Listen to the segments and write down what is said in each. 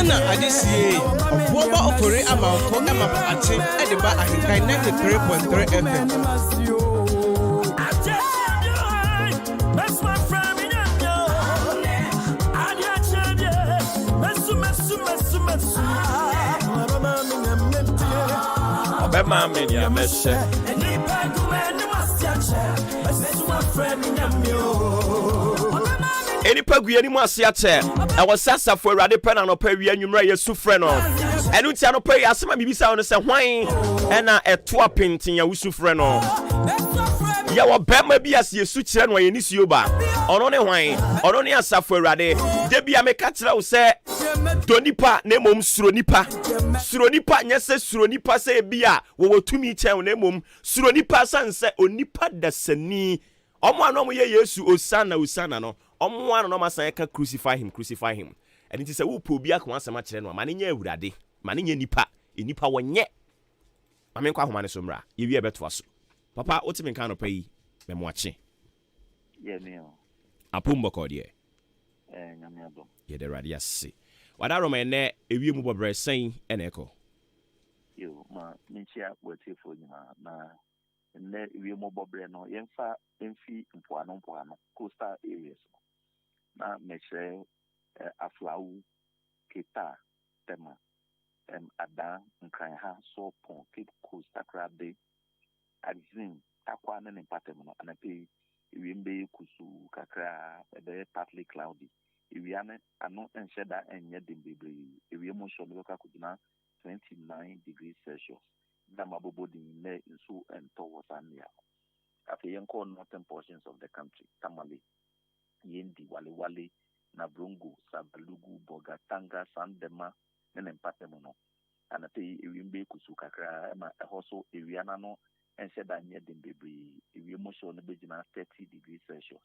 Ghana Adisie, Obuoba Ofori Amanfo Maakye, Ediba Ahinkai 93.3 FM. Any pagui was yet. I was sassa for Radi Penna no pay anumra yesu freno. And you no pay as my baby sound as a wine and a twapin in your usu freno. Yawa bema be as ye switch and when you need you back. On only wine, on only a safra Radi. Debia me catcher say, Donipa, nemum suronipa. Suronipa, yes, suronipa say bia, we were to meet town nemum. Suronipa san say, onipa da seni. Omo no mo ye Yesu osana no. Omo no ma san ka crucify him. And it is a wo po bia ko asema kire no mane nya awurade mane nya nipa enipa wonye amenkwa homa ne so mra ye wi ebeto aso papa otimi kan no payi me mo ache ye me o apumbo ko de nyame adom ye de radia se wada roma ne ewi mu bobre sen eneko yo ma minchia wotifo nyima na ne ewi mu bobre no yemfa emfi mpoano coastal areas na meche aflau kita tema ada nkran ha so pon Cape Coast akrade azin akwa ne patem no anape ewiembe kusu kakra ebe partly cloudy ewiane ano ensheda enye dembebre ewiemo so no ka kudina 29 degrees Celsius na mabobodi ne nso ento wasania afi yenko northern portions of the country tamale yendi wale na Brongo, Sabalugu, Bogatanga, Sandema, Nenempatemo, and a pay Ewimbe Kusukakra, a hoso, Ewianano, and said that near Dimbebri, Ewimotion, the Bejina 30 degrees Celsius.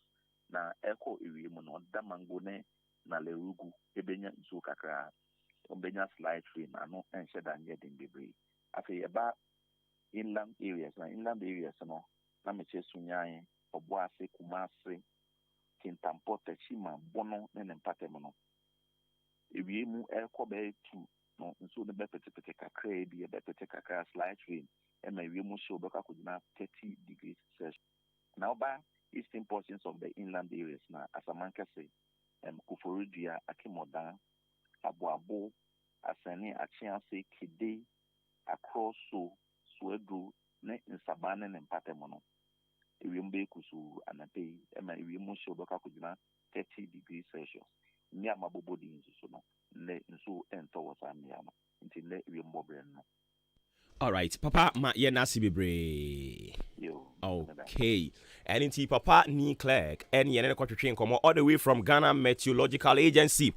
Na Echo Ewimono, Damangone, Nalerugu, Ebenya Zukakra, Obenya Slight Rain, and said that near Dimbebri. After about inland areas, no, Namiche Sunyai, Obuase, Kumasi. Tampote chima bono nenempatemo no ewiemu ekobe tu no nso ne bepetepete kakra bi bepete kakra slight rain ema ewiemu show beka kudina 30 degrees Celsius now by eastern portions of the inland areas na asamanka say kuforodua akimodan aboabo asani achianse kede across suedo ne nsabane nempatemo no Ewimbe kusu anape ema ewiemu show beka kudina 30 degrees Celsius ni amabobodi nso no ne nso ento wasania no nti ne ewiembo brand no. All right papa ma ye nasi bebre yo okay and inti papa ni clerk and ye ne kwatwetwe nkomo all the way from Ghana Meteorological Agency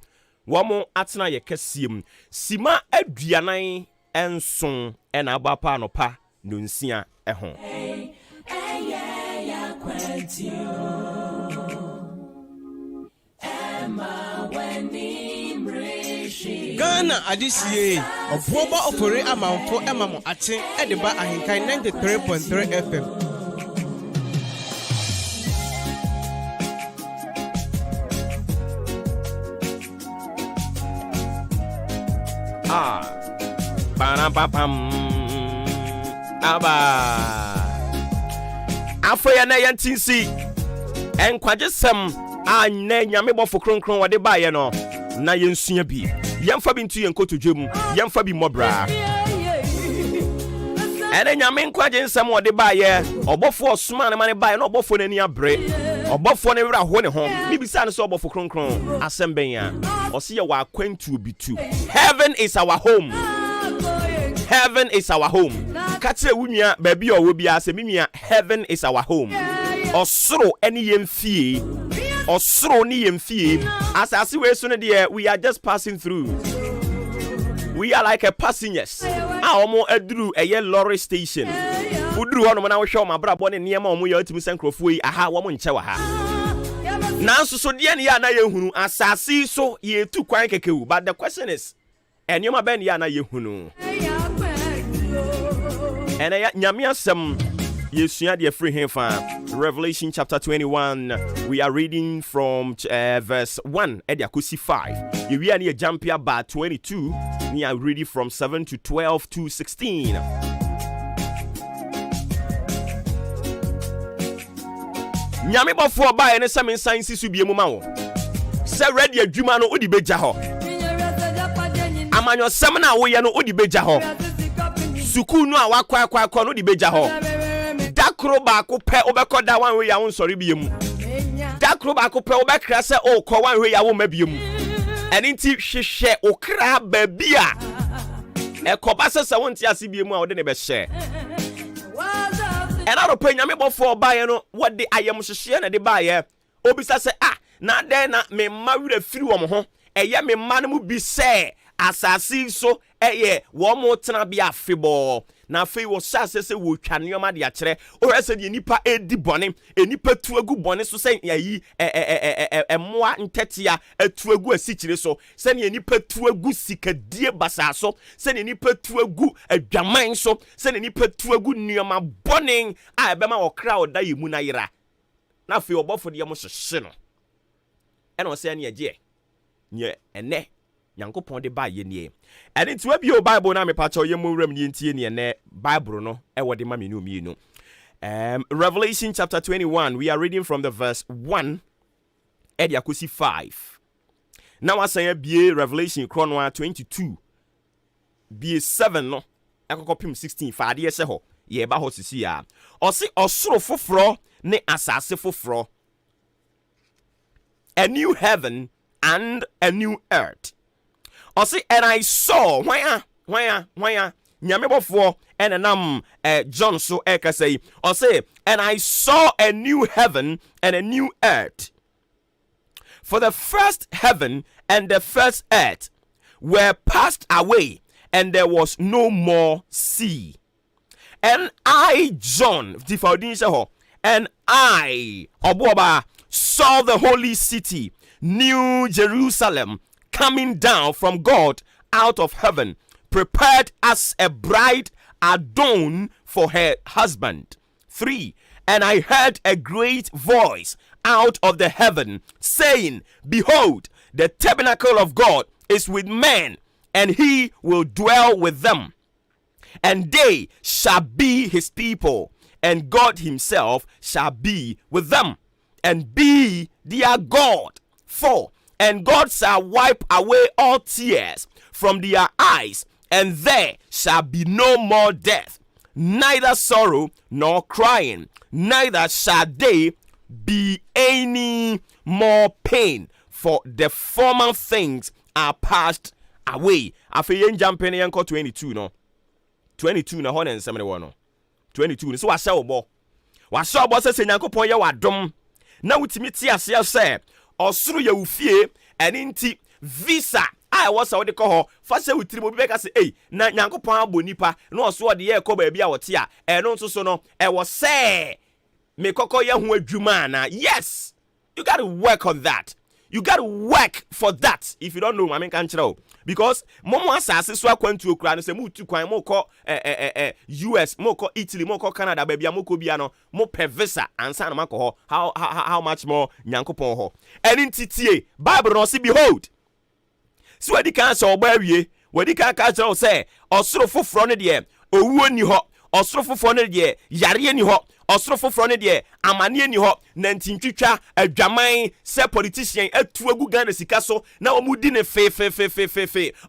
womo atena ye kasiem sima aduanan enson ena abapa no pa no nsia eho Ghana Adisie, Obuoba Ofori Amanfo Maakye, Ediba Ahinkai 93.3 FM. Pam aba Afya na yantinsi enkwajesem anya nyame bofo kronkron wode baaye no na yensua bi yemfa bi ntu yenkotodwem yemfa bi mobra ene nyame nkwaje nsem wode baaye obofo osuma ne mane baaye no obofo nani abre obofo ne wra ho ne ho bibisa ne so obofo kronkron asemben ya ose ye wa kwantu bitu heaven is our home. Heaven is our home. Katre wunya baby owo bia se minua heaven is our home. Osoro eni yemfie. Osoro ni yemfie. Asase we so ne de we are just passing through. We are like a passengers. Omo aduru eye lorry station. Uduru ho no na wo hwe o mabrabo ne niam omo ya atimi sankrofo yi aha wo mo nche wa ha. Nanso so de ne ya na yehunu asase so ye tu kwan kekewu but the question is enyoma ben ya na yehunu. Ene ya nyame asem Yesua de free him fan. Revelation chapter 21. We are reading from verse 1 and yakusi 5. We are near jump here by 22. We are reading from 7 to 12 to 16. Nyame bofo ba ene se men science su bie mu ma wo. Se ready adwuma no odi beja ho. Amanyo sem na wo ye no odi beja ho. Suku no a wakwa no odi beja ho. Dakro ba ko pe obekoda wan we ya won sori bie mu. Dakro ba ko pe obekra se o ko wan we ya wo mabie mu. Eni nti hwehwe okra ba bia. Ekoba se won ti ase bie mu a wo de ne be hye. And I don't pay me before buying what the I am share na de buy. Obisa say na den na me marry the free one ho. Eye me man mu bi say asasi so one more tena bi afebo. Na fe wo say wo twa neoma de akere. O re say de nipa edi bone, enipa tu agu bone so say yi emoa ntetia atu agu asikire so. Say ne nipa tu agu sikadie basa so. Say ne nipa tu agu adwaman so. Say ne nipa tu agu neoma bone a ebema okra oda yemu na yira. Na fe obofo de mo hyehye no. E na o say ne agye. Nye ene Yankopon de ba ye nie. And it's web your Bible na me pacho ye mu rem ni ntie ne ne Bible no e wode ma me no mi no. Revelation chapter 21, we are reading from the verse 1 and yakusi 5. Now I say be Revelation chrono 22. Be 7 no. Akokopim 16 fa de se ho. Ye ba ho sisi ya. Osi osoro foforo ne asase foforo. A new heaven and a new earth. Osi, and I saw why nyame bofo and anam John so eka say osi, and I saw a new heaven and a new earth, for the first heaven and the first earth were passed away, and there was no more sea. And I, John, and I, Obuoba, saw the holy city, New Jerusalem, coming down from God out of heaven, prepared as a bride adorned for her husband. 3. And I heard a great voice out of the heaven, saying, Behold, the tabernacle of God is with men, and he will dwell with them. And they shall be his people, and God himself shall be with them, and be their God. 4. And God shall wipe away all tears from their eyes, and there shall be no more death, neither sorrow nor crying, neither shall they be any more pain, for the former things are passed away. After yen jumping in 22 no. 22 na hon and 71 no. 22 so wasa obo. Wasa obo se Nyankopon ye wadom. Na wutimi ti ase say osuru ye ufie eninti visa I was what they call first say with tribo beka say na Nyankopon abo nipa na oso de ye ko ba bia wote a no so no e was say me kokko ye ho adwuma na. Yes, you got to work on that. You got to work for that. If you don't know, I mean can't tell, because momo asase so akwantu okura no say mu tu kwan mo ko US, mo ko Italy, mo ko Canada, baby mo ko bia no mo pe visa ansa na mako ho. How much more Nyankopon ho. And in TTA Bible no say behold. So we di kan so oba wie, we di kan ka tell say osoro foforo ne de owuo ni ho, osoro foforo ne de yare ni ho, osoro foforo ne de amane ni ho, na ntintwitwa adwaman se politician atu agu Ghana sika so na omudi ne fe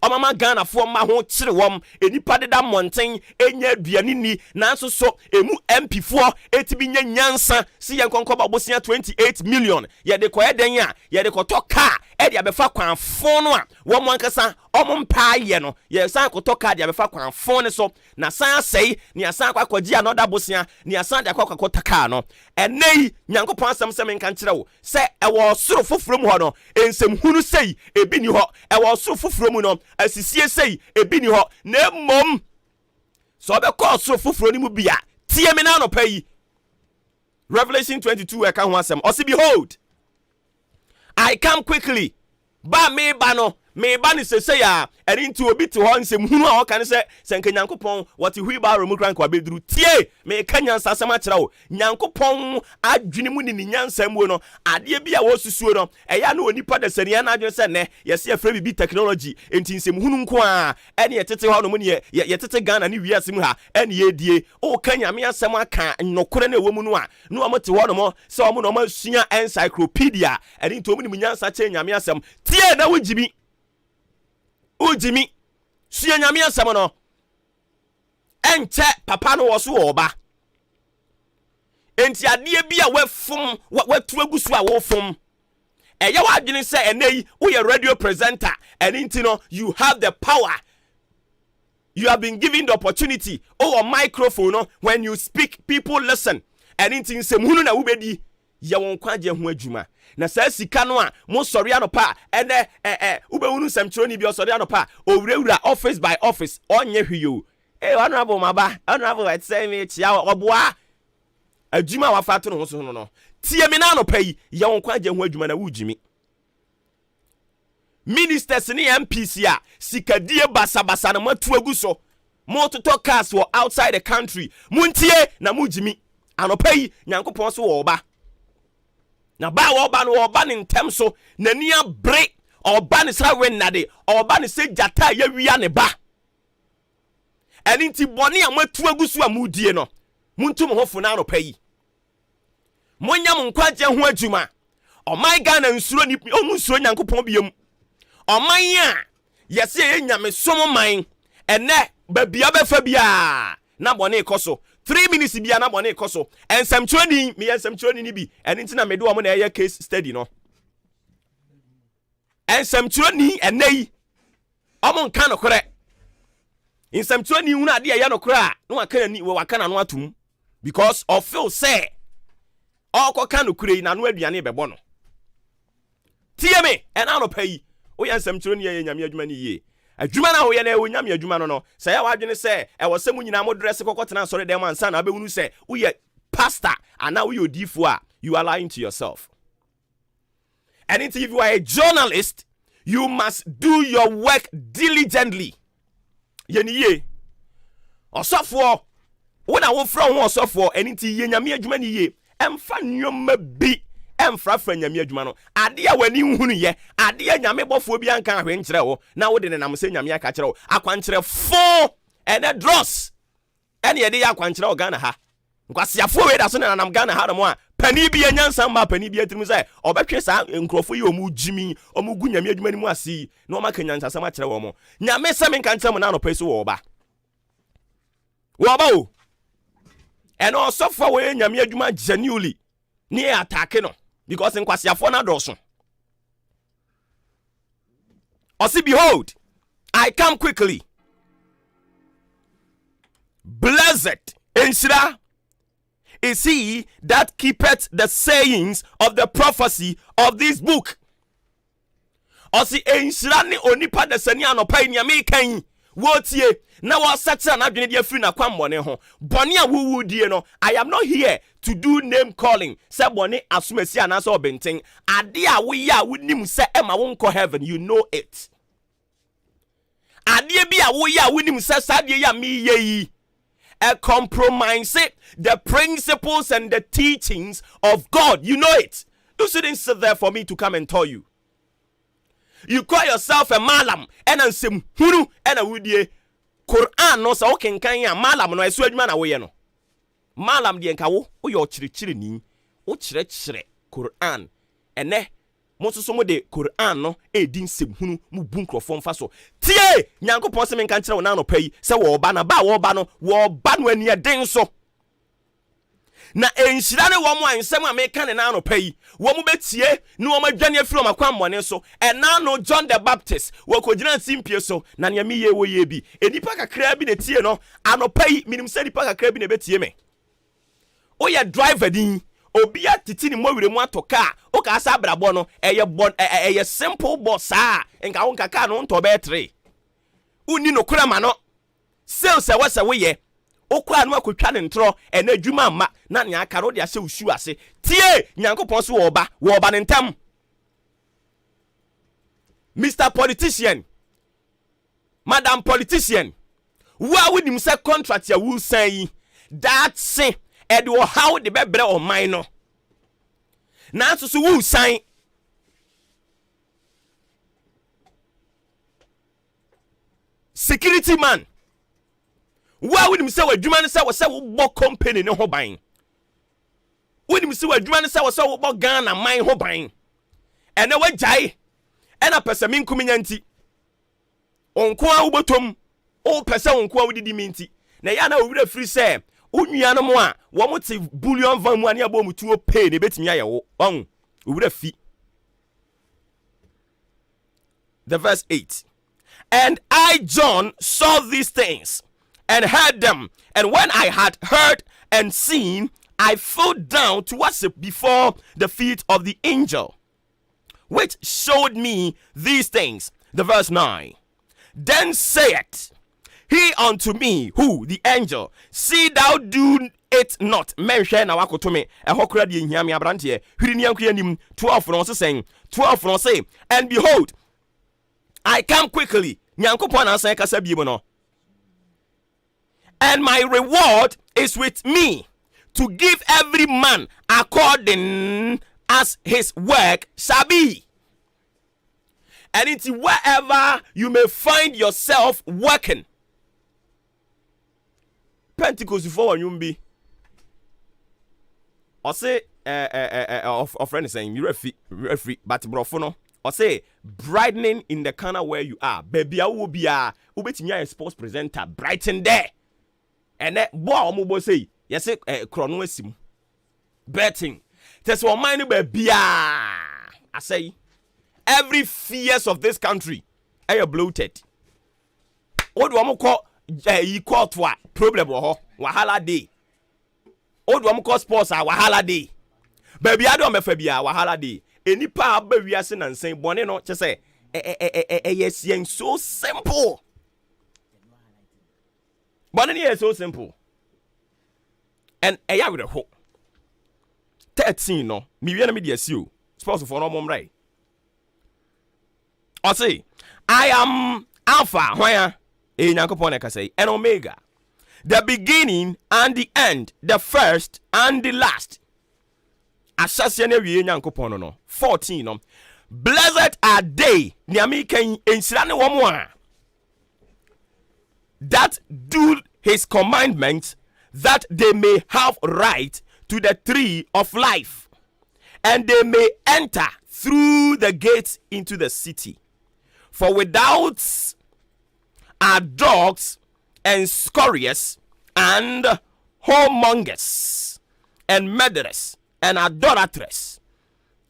omama Ghana fo ma ho kire wom enipa deda monten enya aduane ni na so so emu MP fo etibi nya nyansa si yenkonko ba bosia 28 million ye de koye den a ye de koto car e de abefa kwan fo no a wo mo ankasa omompa ye no ye san koto car de abefa kwan fo ne so na san sei ni asan kwakoji another bosia ni asan de kwakota car no enei Nyankopon asem se men kan kire wo se e wo soro foforo mu ho no ensem hunu sei ebi ni ho e wo soro foforo mu no asisie sei ebi ni ho na mom so be ko soro foforo ni mu bia tie me na no payi. Revelation 22 e ka ho asem o se behold I come quickly ba me ba no me ba ne sese ya eri nti obi te ho nsem hunu a woka ne se senka nyankopon wote hui ba romu kran kwa beduru tie me ka nyansa asem a kira wo nyankopon adwene mu ni nyansa mu no ade bi a wo susuo no eya na onipa da sania na adwene se ne yesi afre bibi technology enti nsem hunu nko a ene yetete ho no mu ne yetete Ghana ne wiase mu ha ene yedie o ka nyame asem aka nnokore na ewo mu no a no amote ho no mo se o mo no masua encyclopedia ene nti o mu ni nyansa che nyame asem tie na wujimi sua nyame asem no enche papa no wo so wo ba enti ade bi a wafum watu agusu a wo fum eya wa adwene se enei wo ye radio presenter ene nti no you have the power. You have been given the opportunity or microphone no, when you speak people listen and intin sem hunu na wubedi ye won kwaje ho adwuma na sa sika no a mo sori anopa ene ubehunu sem chiro ni bi osori anopa owurawura office by office onye hwiyo honorable maba honorable I say me chia oboa adwuma wa fato no so no tie me na anopa yi ye won kwaje ho adwuma na wujimi ministers ni MPC a sikadie basabasa na matu aguso mototo cars were outside the country muntie na mujimi anopa yi nyankopon so wo ba na ba wo ba no wo ba ne ntem so na nia bre oba ne sra we nade oba ne se jata ya wia ne ba eni nti bone a matu aguso a mudie no muntum hofo na anopa yi monyam nkwaje ho adwuma o my Ghana nsuro ni o nsuro nyankopon biem Omanya yesi ye nyame somo man ene babia befa bia na bone ikoso 3 minutes bia na bone ikoso ensamchoni me ensamchoni ni bi ene ntina me do o mo na ye case study no ensamchoni enei omo nka no kore ensamchoni hunu ade ye no kore a no aka ni we waka na no atum because of feel say okoka no kure na no aduane bebo no tie me ena no payi o ya nsam chiro ni ye nyame adwuma ni ye adwuma na ho ye na e nyame adwuma no no se ya wadwene se e wo se mu nyina mo dress kokotena sori dem ansa na abehunu se wo ye pastor ana wo ye odifo a you are lying to yourself. And if you are a journalist, you must do your work diligently. Yeni ye osofo when I want from osofo enti ye nyame adwuma ni ye emfa nyoma bi emfrafra nyame adwuma no ade a wani hunu ye ade a nyame bofo bi anka ahwe nkyere wo na wo de ne nam se nyame aka kyere wo akwankyere fo ene dross ene ye de akwankyere wo Ghana ha nkwasiafo we da so na nam Ghana ha no a pani bi enyansa mba pani bi atirim say obetwe sa nkrofo yi omu jimi omu gu nyame adwuma ni mu asi na o maka nyansa sama kyere wo mo nyame se me nka kyere mo na no peso wo ba o ene osofo we nyame adwuma genuinely ni attack no because nkwasiafo na doso osi behold I come quickly blessed enshira is he that keepeth the sayings of the prophecy of this book. Osi enshira ni onipa da sani anopa ni amekan wotie na wa sacha na adwene dia free na kwammone ho bone a wuwu die no I am not here to do name calling say bone asumasi anasa obenten ade a wo ya wonim say ema wo nko heaven you know it ade bi a wo ya wonim say sade ya me yi compromise the principles and the teachings of God. You know it. You shouldn't sit there for me to come and tell you. You call yourself a malam and ansem hunu and a wudie Quran no sa oken kan ya malam no esu adwuma na wo ye no malam de nka wo yo chirichiri ni wo chire Quran ene mo so mo de Quran no edin sem hunu mu bu nkrofo mfa so tie nyankopon se men kan kire wo na no pai se wo ba na ba wo ba no ani eden so na enhyira ne wo mo ansem a me kan ne na no pai wo mo betie ne wo madwane afiri o makwammone so ena no John the Baptist wo kogina simpie so na ne me ye wo ye bi enipa kakra bi ne tie no anopai minim se nipa kakra bi ne betie me o ye driver din obia titi ni mowire mu atoka o ka asa brabo no eye simple boss a nka won kaka no nto be 3 uni no kura ma no sales e wasa we ye okura no akotwa ne ntro ena adwuma ma na ne aka ro de ase usu ase tie nyankopon so wo ba ne ntam Mr. Politician, Madam Politician, why would him say contract ya will say that say Edward how the bebre or minor? Now so will sign security man. Why would him say what Juman say was a company no buying? Would him say what Juman say was a Ghana mine ho buying? And now what jai? And a person mean community. On kwa ubotom, o person on kwa wudi minti. Na yana we free say, unyana mo a, wo moti bullion van mo ani abo mutuo pay ne betimi aye wo. On, we free. The verse 8. And I, John, saw these things and heard them. And when I had heard and seen, I fell down to worship before the feet of the angel, which showed me these things. The verse 9. Then saith he unto me, who? The angel, see thou do it not. Mention na wako to me. E hokra di nhia me abrante. Hwiri ni anku anim 12 no say 12 no say, and behold, I come quickly. Nyankopon ansan kasa bi mu no. And my reward is with me to give every man according as his work shall be. And it's wherever you may find yourself working. Pentecost for you be. I say of friend saying you're free, but brofono. I say brightening in the corner where you are. Baby, I will be a sports presenter, brighten there. And that boy say, yes, chronosim betting. That's what mine be. I say every fears of this country are bloated. What do I call equal to a problem? Wahala day. What do I call sports? Wahala day. Baby, I don't have wahala day. Any pa be we are saying and saying, bonne no, just say, yes, so simple. Bonne is so simple. And a with a hope. 13 no, me we media you. Supposed for no mom right. I say, I am Alpha, where a Yankopon say, and Omega, the beginning and the end, the first and the last. Asasiane wie Nyankopon no 14 no. Blessed are they niami kan ensirane wo mo a that do his commandments, that they may have right to the tree of life, and they may enter through the gates into the city. For without are dogs and scourges and whoremongers and murderers and idolatress,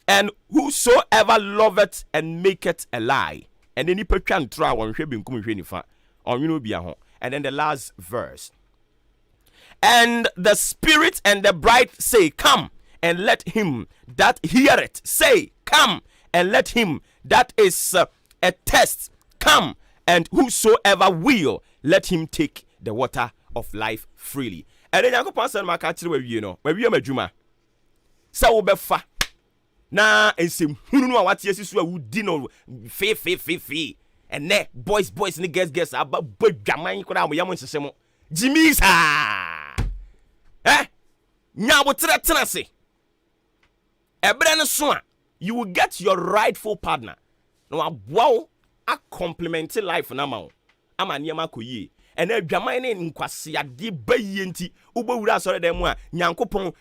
and whosoever loveth and maketh a lie. And then he can try on and then the last verse. And the spirit and the bride say, come, and let him that heareth say, come, and let him that is a test come, and whosoever will, let him take the water of life freely. And then Yankopon said, "Maakye where you know, where we are majuma. Sa wo befa na ensem hunu no awate asisu a wudi no fe and ne boys ne girls aba badwaman koda mo yam nsese mo Jimmy sa nya bo tena se ebre ne so a you will get your rightful partner no wow a compliment life na ma wo ama niam akoyie ene adwaman ne nkwase ade bayi enti ubowura asore dem mu a nyankopon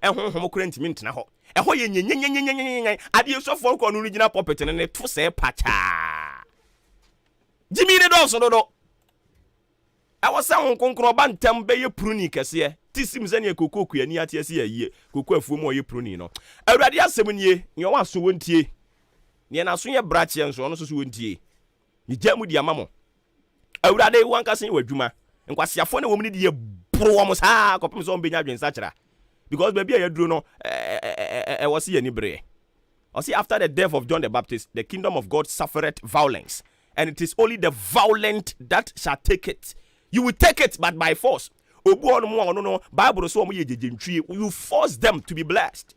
ehonhom kora ntimi ntena ho eho ye nyenyenyenyenyenyen ade so for ko no original puppet ne to se pacha Jimmy ne do so do awasa honkonkro ba ntam be ye pruni kese tisim ze ne kokoku ani ate ase yie kokoku afuo mo ye pruni no awurade asem nie ye wa so wontie ne na so ye brache nso no so wontie ni jamu di amamo awurade wankase wadwuma nkwasiafo ne wo mni de bro mo saa kopem so mbenya adwensa kira because baby ya duro no was ye ni bre or see after the death of John the Baptist the kingdom of God suffered violence and it is only the violent that shall take it. You will take it but by force. No Bible so mo ye jejentwie you force them to be blessed.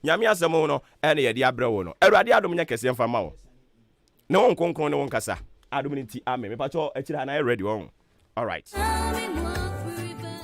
Nyame asemo no ene ye de abre wo no awurade adom nya kese mfa ma wo No one concon, no one kasa. I don't need to. I'm a ready on. All right.